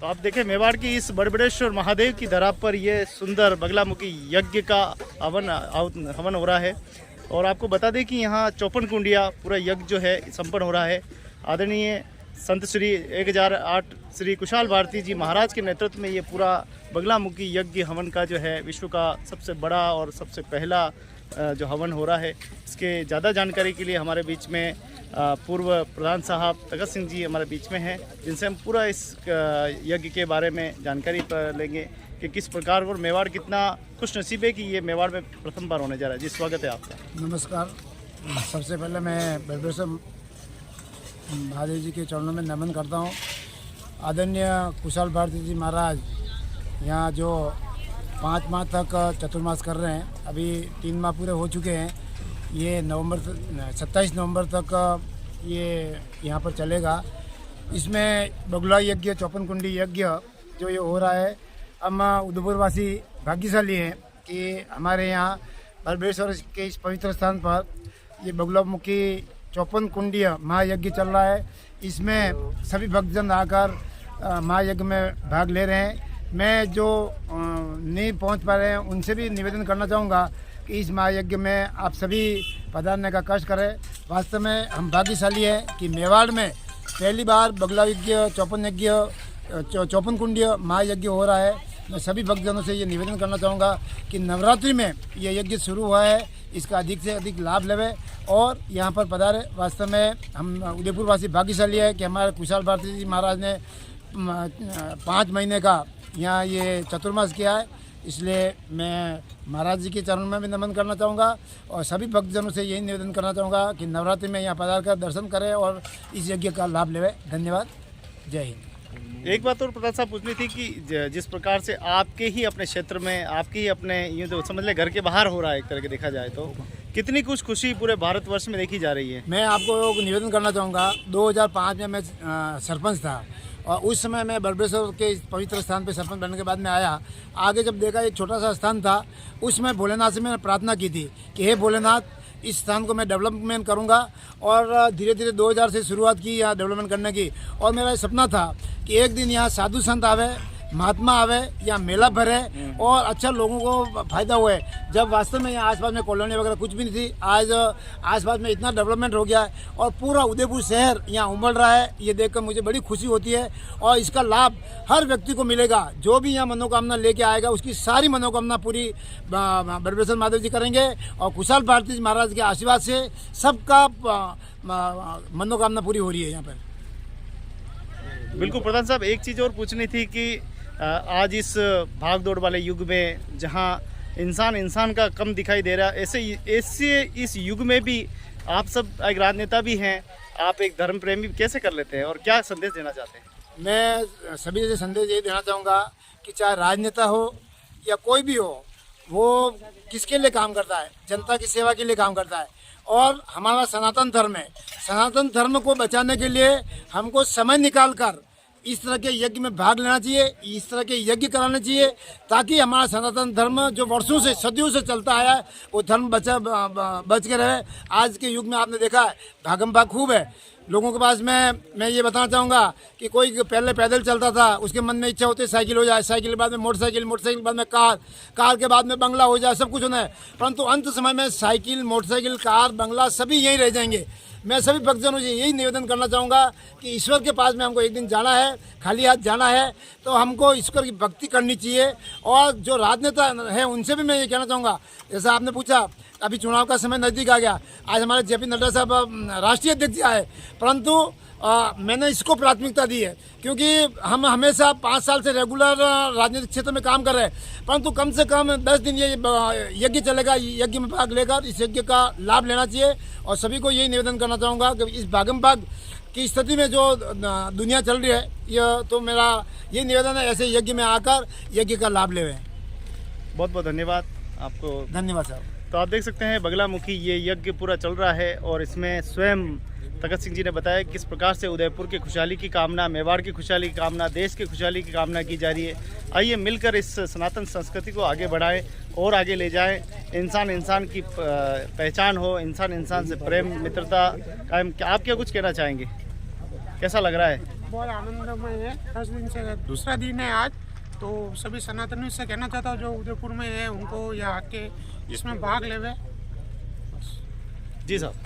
तो आप देखें मेवाड़ की इस बड़बड़ेश्वर महादेव की धरा पर ये सुंदर बगलामुखी यज्ञ का हवन हो रहा है। और आपको बता दें कि यहाँ 54 कुंडिया पूरा यज्ञ जो है संपन्न हो रहा है। आदरणीय संत श्री 1008 श्री कुशाल भारती जी महाराज के नेतृत्व में ये पूरा बगलामुखी यज्ञ हवन का जो है विश्व का सबसे बड़ा और सबसे पहला जो हवन हो रहा है। इसके ज़्यादा जानकारी के लिए हमारे बीच में पूर्व प्रधान साहब तगत सिंह जी हमारे बीच में हैं, जिनसे हम पूरा इस यज्ञ के बारे में जानकारी लेंगे कि किस प्रकार और मेवाड़ कितना खुश नसीब है कि ये मेवाड़ में प्रथम बार होने जा रहा है। जी स्वागत है आपका। नमस्कार। सबसे पहले मैं बड़बड़ेश्वर महादेव जी के चरणों में नमन करता हूँ। आदरणीय कुशाल भारती जी महाराज यहाँ जो 5 माह तक चतुर्मास कर रहे हैं, अभी 3 माह पूरे हो चुके हैं। ये 27 नवंबर तक ये यहाँ पर चलेगा। इसमें बगुला यज्ञ 54 कुंडी यज्ञ जो ये हो रहा है, हम उदयपुरवासी भाग्यशाली हैं कि हमारे यहाँ बड़बड़ेश्वर के इस पवित्र स्थान पर ये बगलामुखी 54 कुंडीय महायज्ञ चल रहा है। इसमें सभी भक्तजन आकर महायज्ञ में भाग ले रहे हैं। मैं जो नहीं पहुंच पा रहे हैं उनसे भी निवेदन करना चाहूँगा कि इस महायज्ञ में आप सभी पधारने का कष्ट करें। वास्तव में हम भाग्यशाली हैं कि मेवाड़ में पहली बार बगला यज्ञ 54 कुंडीय महायज्ञ हो रहा है। मैं सभी भक्तजनों से ये निवेदन करना चाहूँगा कि नवरात्रि में ये यज्ञ शुरू हुआ है, इसका अधिक से अधिक लाभ लेवे और यहाँ पर पधारे। वास्तव में हम उदयपुरवासी भाग्यशाली है कि हमारे कुशाल भारती जी महाराज ने 5 महीने का यहाँ ये चतुर्मास किया है। इसलिए मैं महाराज जी के चरणों में भी नमन करना चाहूँगा और सभी भक्तजनों से यही निवेदन करना चाहूँगा कि नवरात्रि में यहाँ पधार कर दर्शन करें और इस यज्ञ का लाभ लेवे। धन्यवाद। जय हिंद। एक बात और प्रधान साहब पूछनी थी कि जिस प्रकार से आपके ही अपने क्षेत्र में, आपके ही अपने यूँ तो समझ ले घर के बाहर हो रहा है एक तरह के देखा जाए तो, कितनी कुछ खुशी पूरे भारतवर्ष में देखी जा रही है। मैं आपको निवेदन करना चाहूँगा, 2005 में मैं सरपंच था और उस समय मैं बड़बड़ेश्वर के इस पवित्र स्थान पे सरपंच बनने के बाद में आया। आगे जब देखा एक छोटा सा स्थान था, उसमें भोलेनाथ से मैंने प्रार्थना की थी कि हे भोलेनाथ, इस स्थान को मैं डेवलपमेंट करूंगा। और धीरे धीरे 2000 से शुरुआत की यहाँ डेवलपमेंट करने की। और मेरा सपना था कि एक दिन यहाँ साधु संत आवे, महात्मा आवे, यहाँ मेला भरे और अच्छा लोगों को फायदा हुए। जब वास्तव में यहाँ आसपास में कॉलोनी वगैरह कुछ भी नहीं थी, आज आसपास में इतना डेवलपमेंट हो गया है और पूरा उदयपुर शहर यहाँ उमड़ रहा है। ये देखकर मुझे बड़ी खुशी होती है और इसका लाभ हर व्यक्ति को मिलेगा। जो भी यहाँ मनोकामना लेके आएगा उसकी सारी मनोकामना पूरी बड़बड़ेश्वर महादेव जी करेंगे और कुशाल भारती जी महाराज के आशीर्वाद से सबका मनोकामना पूरी हो रही है यहाँ पर। बिल्कुल प्रधान साहब, एक चीज़ और पूछनी थी कि आज इस भाग दौड़ वाले युग में जहां इंसान का कम दिखाई दे रहा है, ऐसे इस युग में भी आप सब एक राजनेता भी हैं, आप एक धर्म प्रेमी कैसे कर लेते हैं और क्या संदेश देना चाहते हैं? मैं सभी से संदेश ये देना चाहूँगा कि चाहे राजनेता हो या कोई भी हो, वो किसके लिए काम करता है? जनता की सेवा के लिए काम करता है। और हमारा सनातन धर्म है, सनातन धर्म को बचाने के लिए हमको समय निकाल कर इस तरह के यज्ञ में भाग लेना चाहिए, इस तरह के यज्ञ कराने चाहिए, ताकि हमारा सनातन धर्म जो वर्षों से सदियों से चलता आया है वो धर्म बच के रहे। आज के युग में आपने देखा है भागम भाग खूब है लोगों के पास में। मैं ये बताना चाहूँगा कि कोई पहले पैदल चलता था, उसके मन में इच्छा होती है साइकिल हो जाए, साइकिल के बाद में मोटरसाइकिल, मोटरसाइकिल के बाद में कार के बाद में बंगला हो जाए, सब कुछ होना है। परंतु अंत समय में साइकिल, मोटरसाइकिल, कार, बंगला सभी यहीं रह जाएंगे। मैं सभी भक्तजनों से यही निवेदन करना चाहूँगा कि ईश्वर के पास में हमको एक दिन जाना है, खाली हाथ जाना है, तो हमको ईश्वर की भक्ति करनी चाहिए। और जो राजनेता है उनसे भी मैं ये कहना चाहूँगा, जैसा आपने पूछा अभी चुनाव का समय नज़दीक आ गया, आज हमारे JP नड्डा साहब राष्ट्रीय अध्यक्ष आए, परंतु मैंने इसको प्राथमिकता दी है क्योंकि हम हमेशा 5 साल से रेगुलर राजनीतिक क्षेत्र में काम कर रहे हैं। परंतु कम से कम 10 दिन ये यज्ञ चलेगा, यज्ञ में भाग लेकर इस यज्ञ का लाभ लेना चाहिए। और सभी को यही निवेदन करना चाहूँगा कि इस भागम भाग की स्थिति में जो दुनिया चल रही है, यह तो मेरा ये निवेदन है, ऐसे यज्ञ में आकर यज्ञ का लाभ लेवे। बहुत बहुत धन्यवाद आपको। धन्यवाद साहब। तो आप देख सकते हैं बगलामुखी ये यज्ञ पूरा चल रहा है और इसमें स्वयं तगत सिंह जी ने बताया किस प्रकार से उदयपुर की खुशहाली की कामना, मेवाड़ की खुशहाली की कामना, देश की खुशहाली की कामना की जा रही है। आइए मिलकर इस सनातन संस्कृति को आगे बढ़ाएं और आगे ले जाएं। इंसान की पहचान हो, इंसान से प्रेम मित्रता कायम। आप क्या कुछ कहना चाहेंगे? कैसा लग रहा है? बहुत आनंदमय है। 10 दिन से दूसरा दिन है आज। तो सभी सनातनियों से कहना चाहता हूँ जो उदयपुर में है उनको यहाँ आके इसमें भाग लेवे। जी साहब।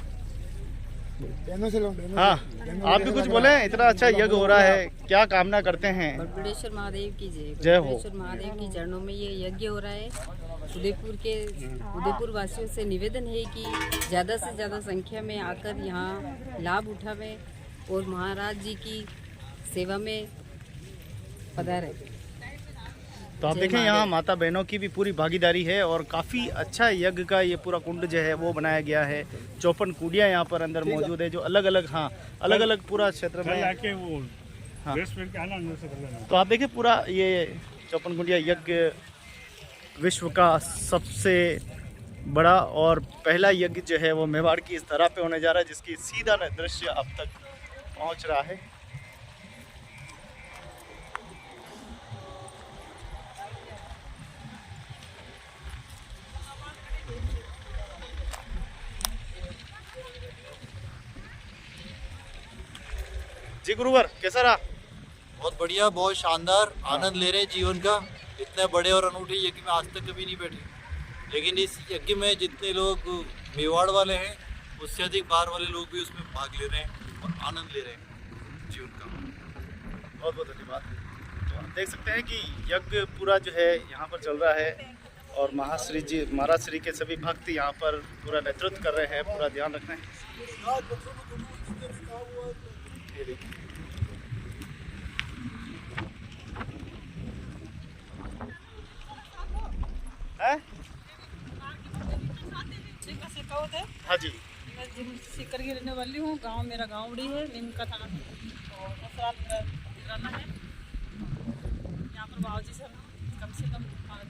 बहनों से लो, बहनों हाँ, से- आप भी कुछ बोले। इतना अच्छा यज्ञ हो रहा है, क्या कामना करते हैं? बड़बड़ेश्वर महादेव की जय। जय हो। बड़बड़ेश्वर महादेव की चरणों में ये यज्ञ हो रहा है। उदयपुर वासियों से निवेदन है कि ज़्यादा से ज़्यादा संख्या में आकर यहाँ लाभ उठावें और महाराज जी की सेवा में पधारें। तो आप जय देखें महादेव। यहाँ माता बहनों की भी पूरी भागीदारी है और काफ़ी अच्छा यज्ञ का ये पूरा कुंड जो है वो बनाया गया है। 54 कुंडियाँ यहाँ पर अंदर मौजूद है जो अलग अलग, हाँ, अलग अलग पूरा क्षेत्र में। हाँ। तो आप देखिए पूरा ये 54 कुंडिया यज्ञ विश्व का सबसे बड़ा और पहला यज्ञ जो है वो मेवाड़ की इस धरा पे होने जा रहा है, जिसकी सीधा दृश्य अब तक पहुँच रहा है। जी गुरुवर, कैसा रहा? बहुत बढ़िया, बहुत शानदार, आनंद ले रहे हैं जीवन का। इतने बड़े और अनूठे यज्ञ में आज तक कभी नहीं बैठे, लेकिन इस यज्ञ में जितने लोग मेवाड़ वाले हैं उससे अधिक बाहर वाले लोग भी उसमें भाग ले रहे हैं और आनंद ले रहे हैं जीवन का। बहुत बहुत धन्यवाद। तो आप देख सकते हैं कि यज्ञ पूरा जो है यहाँ पर चल रहा है और महाश्री जी, महाराज श्री के सभी भक्त यहाँ पर पूरा नेतृत्व कर रहे हैं, पूरा ध्यान रख रहे हैं। ये देखिए। हैं? हाँ जी। मैं सीकर की रहने वाली हूँ। गांव मेरा गाँवड़ी है, नीमका थाना और ससुराल मेरा गिराना है। यहाँ पर बाबा जी से हम कम से कम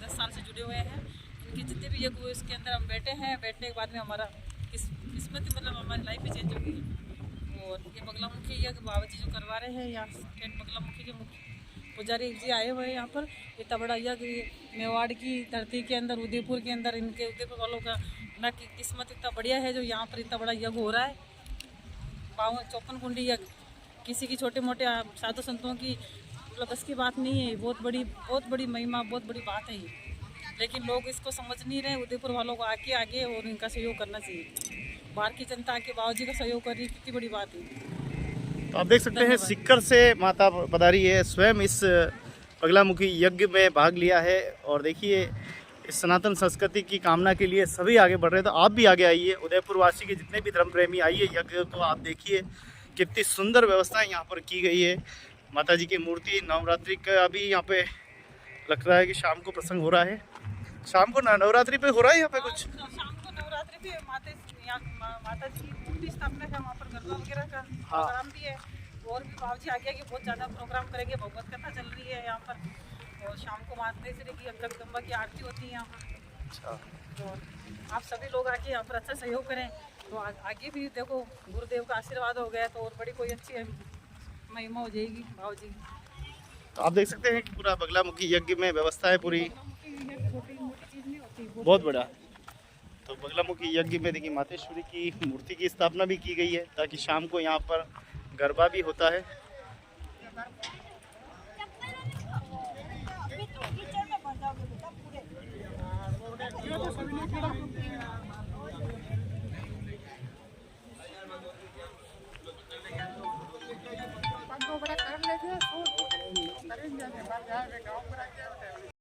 10 साल से जुड़े हुए हैं। इनके जितने भी यज्ञ हुए इसके अंदर हम बैठे हैं। बैठने के बाद में हमारा किस्मत मतलब हमारी लाइफ ही चेंज हो गई है। और ये बगलामुखी यज्ञ बाबा जी जो करवा रहे हैं, यहाँ स्टेट बगलामुखी के मुख्य पुजारी जी आए हुए हैं यहाँ पर। इतना बड़ा यज्ञ मेवाड़ की धरती के अंदर, उदयपुर के अंदर, इनके उदयपुर वालों का ना कि किस्मत इतना बढ़िया है जो यहाँ पर इतना बड़ा यज्ञ हो रहा है। 54 कुंडी यज्ञ किसी की छोटे मोटे साधु संतों की मतलब बस की बात नहीं है। बहुत बड़ी महिमा, बहुत बड़ी बात है ये, लेकिन लोग इसको समझ नहीं रहे। उदयपुर वालों को आगे और इनका सहयोग करना चाहिए। बाहर की जनता आके बाबा जी का सहयोग कर रही है, कितनी बड़ी बात है। तो आप देख सकते हैं सीकर से माता पधारी है, स्वयं इस बगलामुखी यज्ञ में भाग लिया है। और देखिए इस सनातन संस्कृति की कामना के लिए सभी आगे बढ़ रहे हैं। तो आप भी आगे आइए, उदयपुर वासी के जितने भी धर्म प्रेमी आइए यज्ञ को आप देखिए। कितनी सुंदर व्यवस्थाएं यहाँ पर की गई है। माता जी की मूर्ति, नवरात्रि का भी यहाँ पे लग रहा है कि शाम को प्रसंग हो रहा है। शाम को नवरात्रि पे हो रहा है यहाँ पे कुछ। शाम को नवरात्रि पे माता जी की मूर्ति स्थापना है, वहाँ पर गरबा वगैरह का हाँ। प्रोग्राम भी है। और भी बाबू जी आगे बहुत ज़्यादा प्रोग्राम करेंगे। भगवत कथा चल रही है यहाँ पर और शाम को माता श्री की अंगा विदंबा की आरती होती है यहाँ पर। अच्छा, तो आप सभी लोग आके यहाँ पर अच्छा सहयोग करें तो आगे भी देखो गुरुदेव का आशीर्वाद हो गया तो और बड़ी कोई अच्छी महिमा हो जाएगी बाबू जी। तो आप देख सकते हैं कि पूरा बगलामुखी यज्ञ में व्यवस्था है पूरी, छोटी मोटी चीज़ नहीं होती, बहुत बड़ा। तो बगलामुखी यज्ञ में देखिए मातेश्वरी की मूर्ति की स्थापना भी की गई है ताकि शाम को यहाँ पर गरबा भी होता है।